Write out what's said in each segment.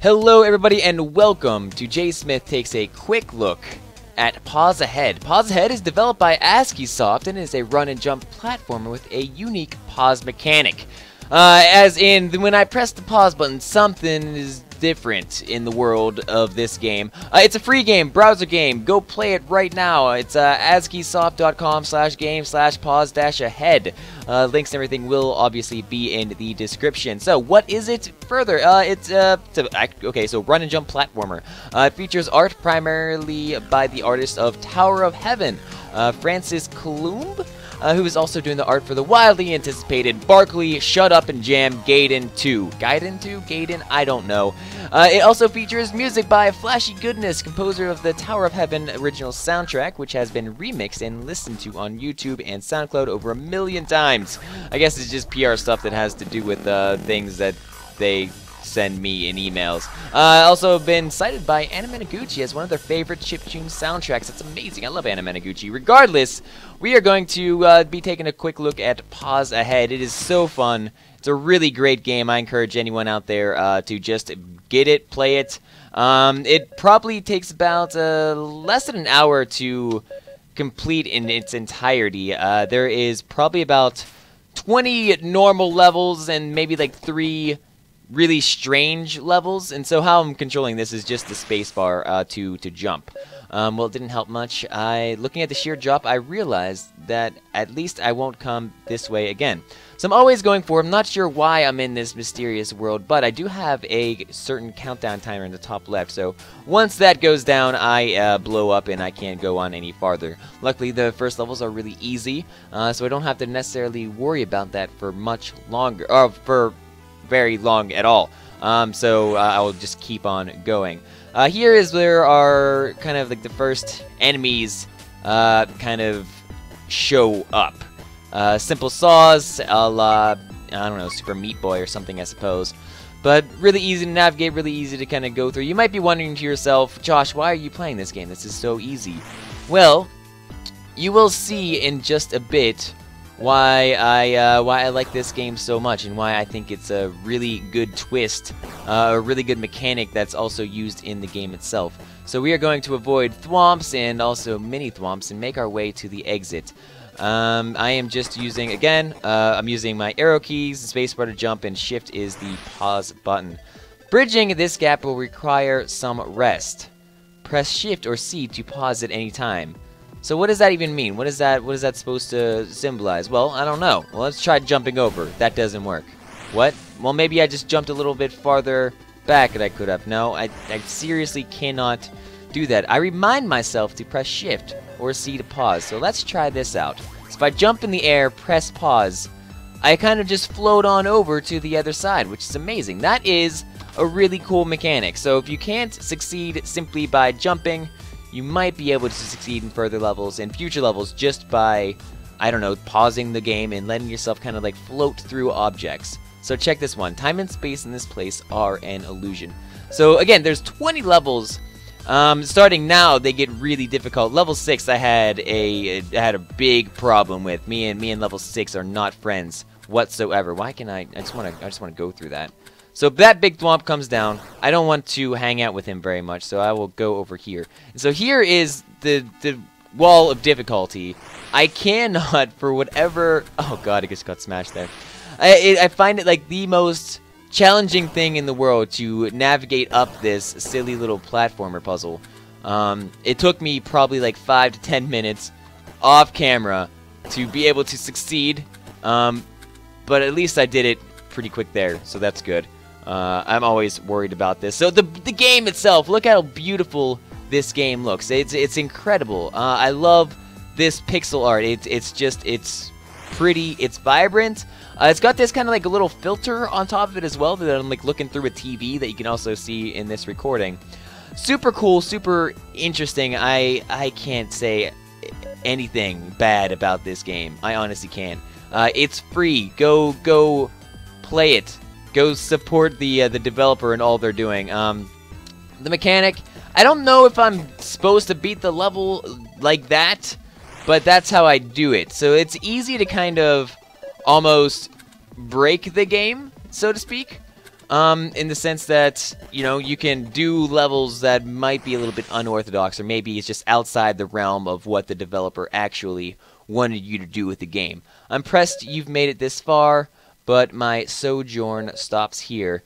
Hello everybody and welcome to JSmith Takes a quick look at Pause Ahead. Pause Ahead is developed by JSmithOTI and is a run and jump platformer with a unique pause mechanic. As in, when I press the pause button, something is different in the world of this game. It's a free game, browser game. Go play it right now. It's JSmithOTI.com/game/pause-ahead. Links and everything will obviously be in the description. So, what is it further? Okay, so run and jump platformer. It features art primarily by the artist of Tower of Heaven, Francis Coulomb, who is also doing the art for the wildly anticipated Barkley, Shut Up and Jam Gaiden 2. Gaiden 2? Gaiden? I don't know. It also features music by Flashy Goodness, composer of the Tower of Heaven original soundtrack, which has been remixed and listened to on YouTube and SoundCloud over 1 million times. I guess it's just PR stuff that has to do with things that they send me in emails. Also been cited by Anamanaguchi as one of their favorite chiptune soundtracks. That's amazing. I love Anamanaguchi. Regardless, we are going to be taking a quick look at Pause Ahead. It is so fun. It's a really great game. I encourage anyone out there to just get it, play it. It probably takes about less than an hour to complete in its entirety. There is probably about 20 normal levels and maybe like 3 really strange levels, and so how I'm controlling this is just the spacebar to jump. Well, it didn't help much. Looking at the sheer drop, I realized that at least I won't come this way again. So I'm always going for, I'm not sure why I'm in this mysterious world, but I do have a certain countdown timer in the top left, so once that goes down, I blow up and I can't go on any farther. Luckily, the first levels are really easy, so I don't have to necessarily worry about that for much longer, or for very long at all. So I will just keep on going. Here is where our kind of like the first enemies kind of show up. Simple saws, a la, I don't know, Super Meat Boy or something, I suppose. But really easy to navigate, really easy to kind of go through. You might be wondering to yourself, Josh, why are you playing this game? This is so easy. Well, you will see in just a bit why I like this game so much and why I think it's a really good twist, a really good mechanic that's also used in the game itself. So we are going to avoid thwomps and also mini thwomps and make our way to the exit. I am just using, again, I'm using my arrow keys, spacebar to jump, and shift is the pause button. Bridging this gap will require some rest. Press shift or C to pause at any time. So what does that even mean? What is that supposed to symbolize? Well, I don't know. Well, let's try jumping over. That doesn't work. What? Well, maybe I just jumped a little bit farther back than I could have. No, I seriously cannot do that. I remind myself to press shift or C to pause. So let's try this out. So if I jump in the air, press pause, I kind of just float on over to the other side, which is amazing. That is a really cool mechanic. So if you can't succeed simply by jumping, you might be able to succeed in further levels and future levels just by, I don't know, pausing the game and letting yourself kind of like float through objects. So check this one. Time and space in this place are an illusion. So again, there's 20 levels. Starting now, they get really difficult. Level 6, I had a big problem with. Me and level 6 are not friends whatsoever. Why can I just want to go through that. So that big thwomp comes down. I don't want to hang out with him very much, so I will go over here. And so here is the wall of difficulty. I cannot, for whatever... Oh god, I just got smashed there. I find it like the most challenging thing in the world to navigate up this silly little platformer puzzle. It took me probably like 5 to 10 minutes off camera to be able to succeed. But at least I did it pretty quick there, so that's good. I'm always worried about this. So the game itself, look how beautiful this game looks. It's incredible. I love this pixel art. It's pretty. It's vibrant. It's got this kind of like a little filter on top of it as well that I'm like looking through a TV that you can also see in this recording. Super cool, super interesting. I can't say anything bad about this game. I honestly can't. It's free. Go play it. Go support the developer and all they're doing. The mechanic, I don't know if I'm supposed to beat the level like that, but that's how I do it. So it's easy to kind of almost break the game, so to speak. in the sense that, you know, you can do levels that might be a little bit unorthodox, or maybe it's just outside the realm of what the developer actually wanted you to do with the game. I'm impressed you've made it this far, but my sojourn stops here.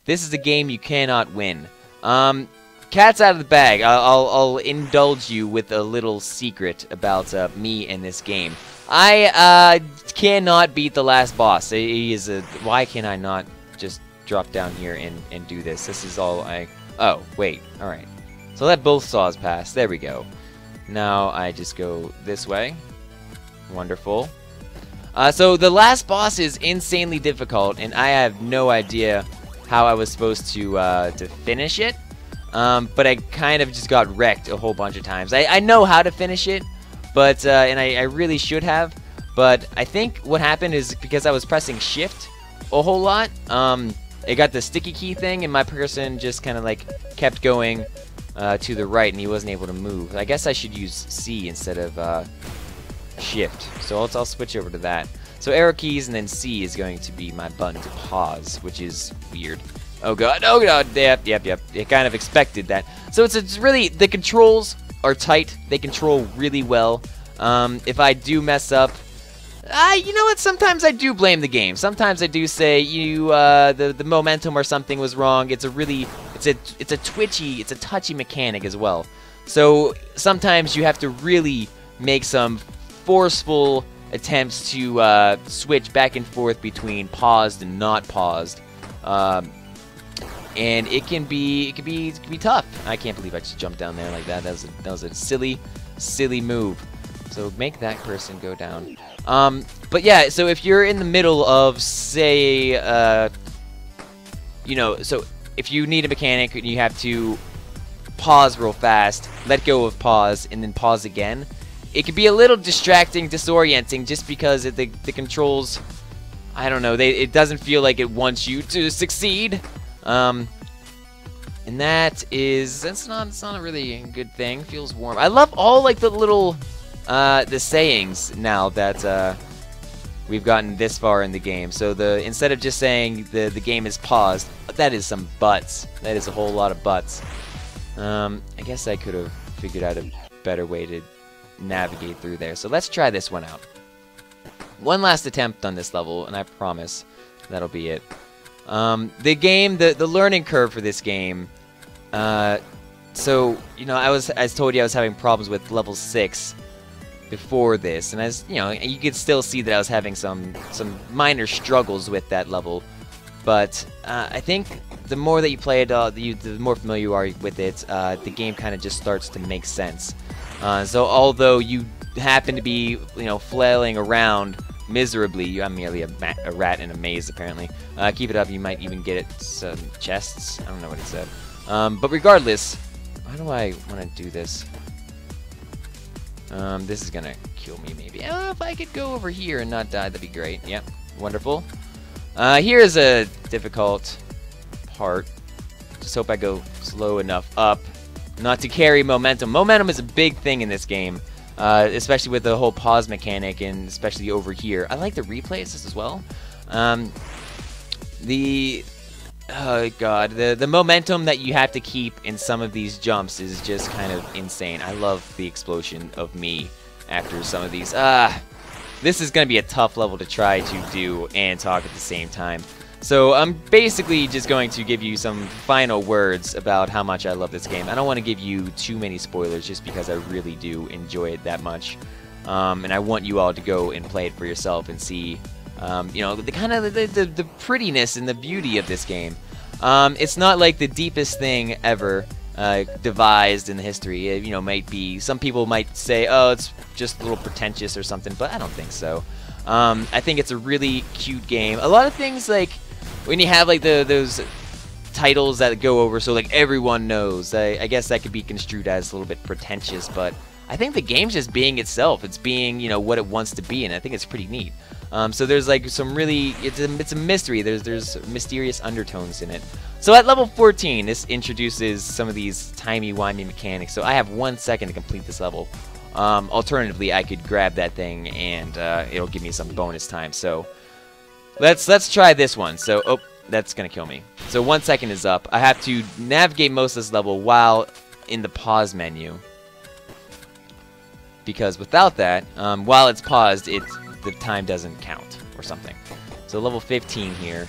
This is a game you cannot win. Cat's out of the bag. I'll indulge you with a little secret about me in this game. I cannot beat the last boss. He is a... Why can I not just drop down here and do this? This is all I... Oh, wait. Alright. So let both saws pass. There we go. Now I just go this way. Wonderful. So the last boss is insanely difficult, and I have no idea how I was supposed to finish it. But I kind of just got wrecked a whole bunch of times. I know how to finish it, but and I really should have. But I think what happened is because I was pressing shift a whole lot, it got the sticky key thing, and my person just kind of like kept going to the right, and he wasn't able to move. I guess I should use C instead of shift. So I'll switch over to that. So arrow keys and then C is going to be my button to pause, which is weird. Oh god, oh god, yep. I kind of expected that. So it's really, the controls are tight. They control really well. If I do mess up, you know what? Sometimes I do blame the game. Sometimes I do say the momentum or something was wrong. It's a twitchy, it's a touchy mechanic as well. So sometimes you have to really make some forceful attempts to switch back and forth between paused and not paused, and it can be tough. I can't believe I just jumped down there like that. That was a silly move. So make that person go down. But yeah, so if you're in the middle of, say, you know, so if you need a mechanic and you have to pause real fast, let go of pause, and then pause again, it can be a little distracting, disorienting, just because the controls, I don't know, it doesn't feel like it wants you to succeed. And that's not really a good thing. Feels warm. I love all like the little the sayings now that we've gotten this far in the game. So instead of just saying the game is paused, that is some butts. That is a whole lot of butts. I guess I could have figured out a better way to navigate through there. So let's try this one out. One last attempt on this level, and I promise that'll be it. The learning curve for this game. So you know, I told you I was having problems with level 6 before this, and as you know, you could still see that I was having some minor struggles with that level. But I think the more that you play it, the more familiar you are with it, the game kind of just starts to make sense. So although you happen to be, you know, flailing around miserably, I'm merely a rat in a maze apparently. Keep it up, you might even get it some chests. I don't know what it said. But regardless, how do I want to do this? This is gonna kill me maybe. If I could go over here and not die, that'd be great. Yep, wonderful. Here's a difficult part. Just hope I go slow enough up not to carry momentum. Momentum is a big thing in this game, especially with the whole pause mechanic, and especially over here. I like the replays as well. Oh god, the momentum that you have to keep in some of these jumps is just kind of insane. I love the explosion of me after some of these. This is going to be a tough level to try to do and talk at the same time. So I'm basically just going to give you some final words about how much I love this game. I don't want to give you too many spoilers just because I really do enjoy it that much. And I want you all to go and play it for yourself and see, you know, the prettiness and the beauty of this game. It's not like the deepest thing ever devised in the history. You know, might be, some people might say, oh, it's just a little pretentious or something, but I don't think so. I think it's a really cute game. A lot of things, like when you have like those titles that go over so like everyone knows, I guess that could be construed as a little bit pretentious, but I think the game's just being itself. It's being, you know, what it wants to be, and I think it's pretty neat. So there's like some really, it's a mystery. There's mysterious undertones in it. So at level 14, this introduces some of these timey-wimey mechanics. So I have 1 second to complete this level. Alternatively, I could grab that thing and it'll give me some bonus time. So let's try this one. So that's gonna kill me. So 1 second is up. I have to navigate most of this level while in the pause menu. Because without that, while it's paused, the time doesn't count or something. So level 15 here.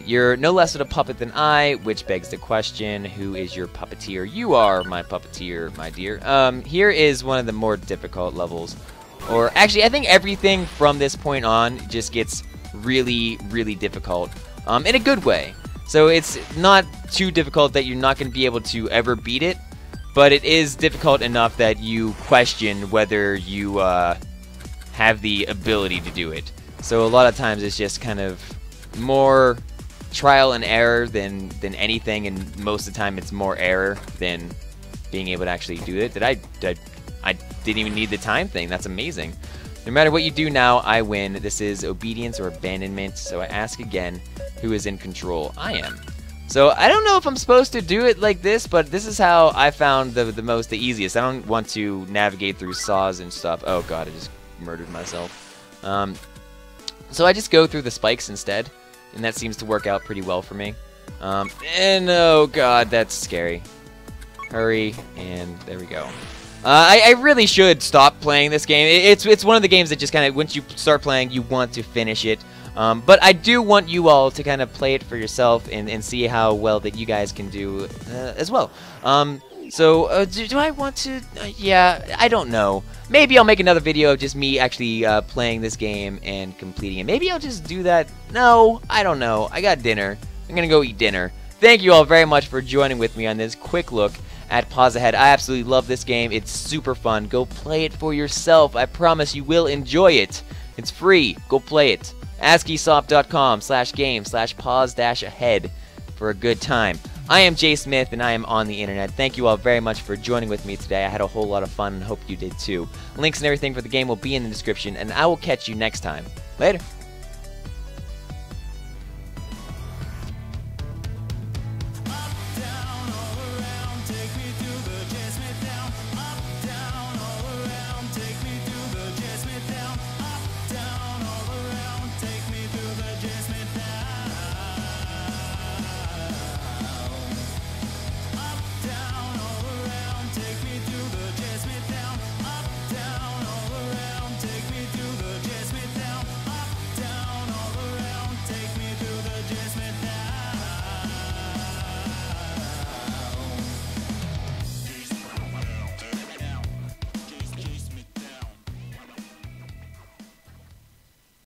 You're no less of a puppet than I, which begs the question, who is your puppeteer? You are my puppeteer, my dear. Here is one of the more difficult levels. Or actually, I think everything from this point on just gets really, really difficult. In a good way. So it's not too difficult that you're not going to be able to ever beat it, but it is difficult enough that you question whether you have the ability to do it. So a lot of times it's just kind of more trial and error than anything, and most of the time it's more error than being able to actually do it. I didn't even need the time thing. That's amazing. No matter what you do now, I win. This is obedience or abandonment. So I ask again, who is in control? I am. So I don't know if I'm supposed to do it like this, but this is how I found the easiest. I don't want to navigate through saws and stuff. Oh god, I just murdered myself. So I just go through the spikes instead, and that seems to work out pretty well for me. And oh god, that's scary. Hurry, and there we go. I really should stop playing this game. It's one of the games that just kind of, once you start playing, you want to finish it. But I do want you all to kind of play it for yourself and see how well that you guys can do as well. So do I want to? Yeah, I don't know. Maybe I'll make another video of just me actually playing this game and completing it. Maybe I'll just do that. No, I don't know. I got dinner. I'm gonna go eat dinner. Thank you all very much for joining with me on this quick look at Pause Ahead. I absolutely love this game. It's super fun. Go play it for yourself. I promise you will enjoy it. It's free. Go play it. ASCIIsoft.com/game/pause-ahead for a good time. I am Jay Smith, and I am on the internet. Thank you all very much for joining with me today. I had a whole lot of fun, and hope you did too. Links and everything for the game will be in the description, and I will catch you next time. Later.